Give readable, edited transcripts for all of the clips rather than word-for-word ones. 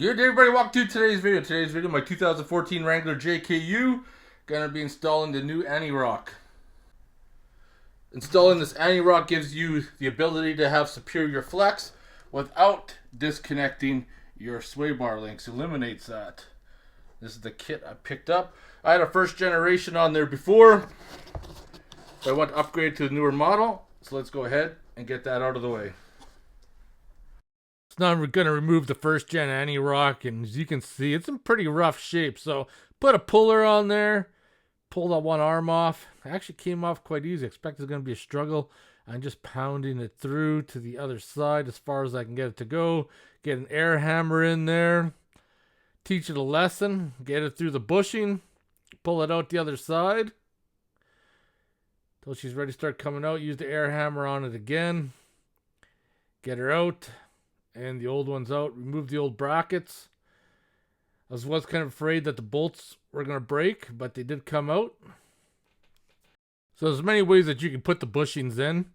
Good day, everybody. Welcome to today's video. My 2014 Wrangler JKU. Gonna be installing the new Antirock. Installing this Antirock gives you the ability to have superior flex without disconnecting your sway bar links. Eliminates that. This is the kit I picked up. I had a first generation on there before, but I want to upgrade to the newer model. So let's go ahead and get that out of the way. So now I'm going to remove the first gen Antirock, and as you can see, it's in pretty rough shape. So put a puller on there, pull that one arm off. It actually came off quite easy. I expect it's going to be a struggle. I'm just pounding it through to the other side as far as I can get it to go. Get an air hammer in there. Teach it a lesson. Get it through the bushing. Pull it out the other side. Until she's ready to start coming out. Use the air hammer on it again. Get her out. And the old one's out. Remove the old brackets. I was kind of afraid that the bolts were going to break, but they did come out. So there's many ways that you can put the bushings in.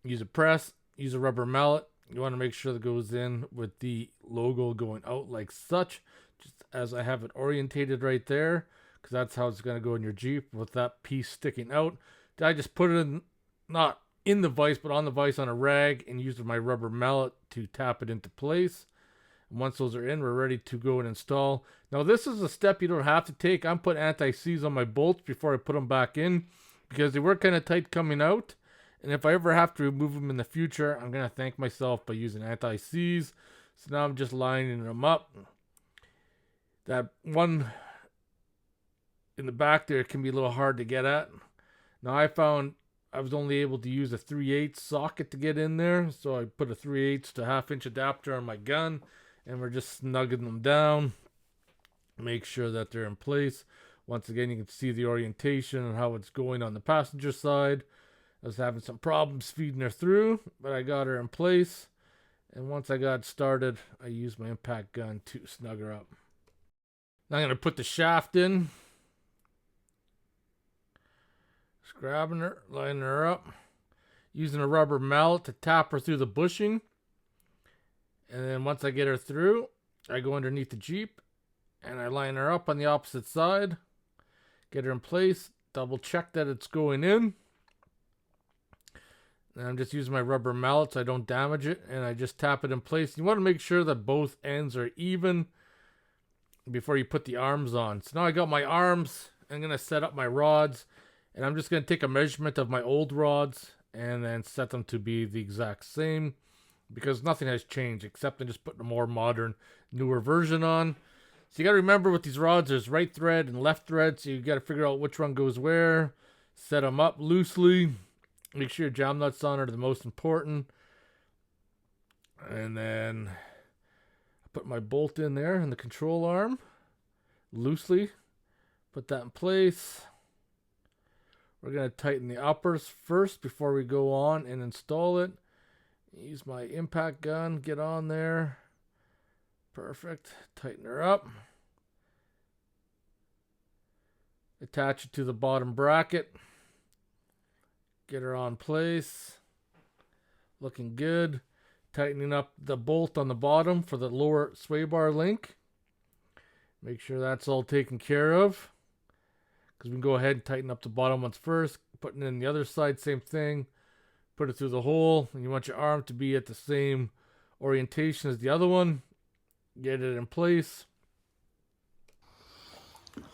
Use a press, use a rubber mallet. You want to make sure that goes in with the logo going out like such, just as I have it orientated right there, because that's how it's going to go in your Jeep with that piece sticking out. I just put it in, not in the vise, but on the vise on a rag, and used my rubber mallet to tap it into place. And once those are in, we're ready to go and install. Now this is a step you don't have to take. I'm putting anti-seize on my bolts before I put them back in, because they were kind of tight coming out. And if I ever have to remove them in the future, I'm going to thank myself by using anti-seize. So now I'm just lining them up. That one in the back there can be a little hard to get at. Now I found I was only able to use a 3/8 socket to get in there. So I put a 3/8 to 1/2 inch adapter on my gun. And we're just snugging them down. Make sure that they're in place. Once again, you can see the orientation and how it's going on the passenger side. I was having some problems feeding her through, but I got her in place. And once I got started, I used my impact gun to snug her up. Now I'm going to put the shaft in. Just grabbing her, lining her up. Using a rubber mallet to tap her through the bushing. And then once I get her through, I go underneath the Jeep. And I line her up on the opposite side. Get her in place. Double check that it's going in. And I'm just using my rubber mallet so I don't damage it. And I just tap it in place. You want to make sure that both ends are even before you put the arms on. So now I got my arms. I'm going to set up my rods. And I'm just going to take a measurement of my old rods and then set them to be the exact same, because nothing has changed except I'm just putting a more modern, newer version on. So you got to remember with these rods, there's right thread and left thread. So you got to figure out which one goes where. Set them up loosely. Make sure your jam nuts on are the most important. And then I put my bolt in there in the control arm. Loosely. Put that in place. We're going to tighten the uppers first before we go on and install it. Use my impact gun. Get on there. Perfect. Tighten her up. Attach it to the bottom bracket. Get her on place. Looking good. Tightening up the bolt on the bottom for the lower sway bar link. Make sure that's all taken care of, because we can go ahead and tighten up the bottom ones first. Putting in the other side, same thing. Put it through the hole, and you want your arm to be at the same orientation as the other one. Get it in place.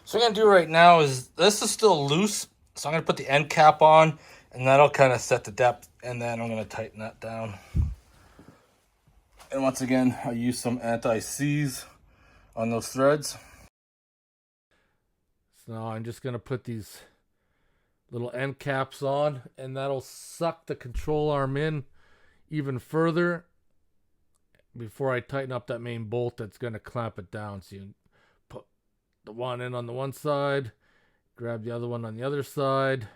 So what I'm going to do right now is, this is still loose, so I'm going to put the end cap on, and that'll kind of set the depth, and then I'm going to tighten that down. And once again, I use some anti-seize on those threads. So now I'm just going to put these little end caps on, and that'll suck the control arm in even further before I tighten up that main bolt that's going to clamp it down. So you put the one in on the one side, grab the other one on the other side.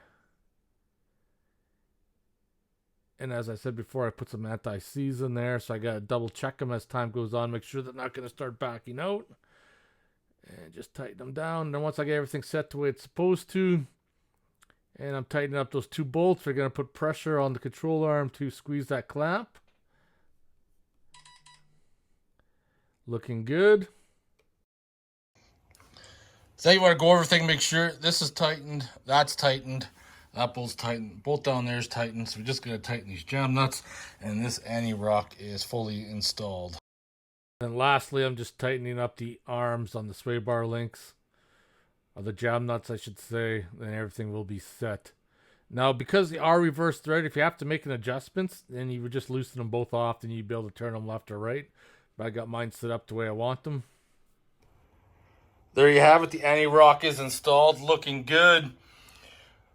And as I said before, I put some anti-seize in there, so I got to double check them as time goes on, make sure they're not going to start backing out. And just tighten them down. And then once I get everything set the way it's supposed to, and I'm tightening up those two bolts, we're going to put pressure on the control arm to squeeze that clamp. Looking good. So you want to go over everything, make sure this is tightened, that's tightened, that bolt's tightened, bolt down there is tightened. So we're just going to tighten these jam nuts, and this Antirock is fully installed. And lastly, I'm just tightening up the arms on the sway bar links, or the jam nuts I should say, then everything will be set. Now, because they are reverse thread, if you have to make an adjustments, then you would just loosen them both off, and you'd be able to turn them left or right. But I got mine set up the way I want them. There you have it. The Antirock is installed, looking good.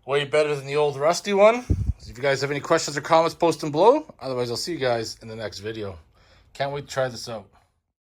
Way better than the old rusty one. If you guys have any questions or comments, post them below. Otherwise, I'll see you guys in the next video. Can't wait to try this out.